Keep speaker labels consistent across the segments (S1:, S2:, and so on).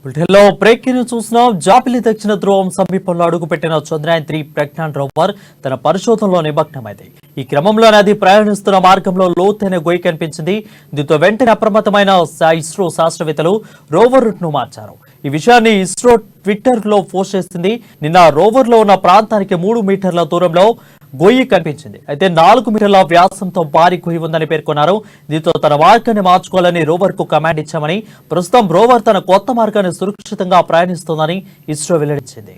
S1: బ్రిటన్లో breaking news చూస్తున్నాం. జాబిలి దక్షిణ ధ్రువం సమీపంలో అడుగుపెట్టిన చంద్రయాన్-3 ప్రజ్ఞాన్ రోవర్ తన పరిశోధనలో నిమగ్నమైంది. ఈ క్రమంలోనే అది ప్రయాణిస్తున్న మార్గంలో లోతైన గొయ్యి కనిపించింది. దీంతో వెంటనే అప్రమత్తమైన ఇస్రో శాస్త్రవేత్తలు రోవర్ రూట్ ను మార్చారు. ఈ విషయాన్ని ఇస్రో ట్విట్టర్ లో పోస్ట్ చేసింది. నిన్న రోవర్ లో ఉన్న ప్రాంతానికి 3 మీటర్ల దూరంలో గొయ్యి కనిపించింది. అయితే 4 మీటర్ల వ్యాసంతో భారీ గొయ్యి ఉందని పేర్కొన్నారు. దీంతో తన మార్గాన్ని మార్చుకోవాలని రోవర్ కు కమాండ్ ఇచ్చామని, ప్రస్తుతం రోవర్ తన కొత్త మార్గాన్ని సురక్షితంగా ప్రయాణిస్తోందని ఇస్రో వెల్లడించింది.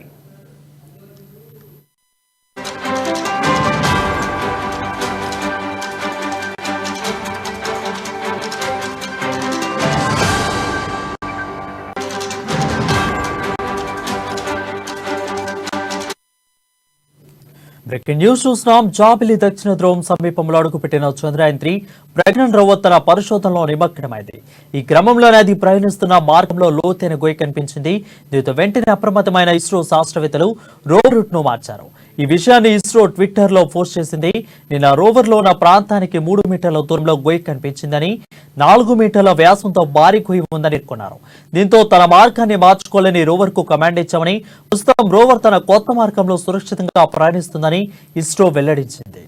S1: బ్రేకింగ్ న్యూస్ చూస్తున్నాం. జాబిలి దక్షిణ ధ్రువం సమీపంలో అడుగుపెట్టిన చంద్రయాన్-3 ప్రజ్ఞాన్ రోవర్ తన పరిశోధనలో నిమగ్నమైంది. ఈ క్రమంలోనే అది ప్రయాణిస్తున్న మార్గంలో లోతైన గొయ్యి కనిపించింది. దీంతో వెంటనే అప్రమత్తమైన ఇస్రో శాస్త్రవేత్తలు రోవర్ రూట్ ను మార్చారు. ఈ విషయాన్ని ఇస్రో ట్విట్టర్ లో పోస్ట్ చేసింది. నిన్న రోవర్ లో ఉన్న ప్రాంతానికి 3 మీటర్ల దూరంలో గొయ్యి కనిపించిందని, 4 మీటర్ల వ్యాసంతో భారీ గొయ్యి ఉందని పేర్కొన్నారు. దీంతో తన మార్గాన్ని మార్చుకోలేని రోవర్ కు కమాండ్ ఇచ్చామని, ప్రస్తుతం రోవర్ తన కొత్త మార్గంలో సురక్షితంగా ప్రయాణిస్తుందని ఇస్రో వెల్లడించింది.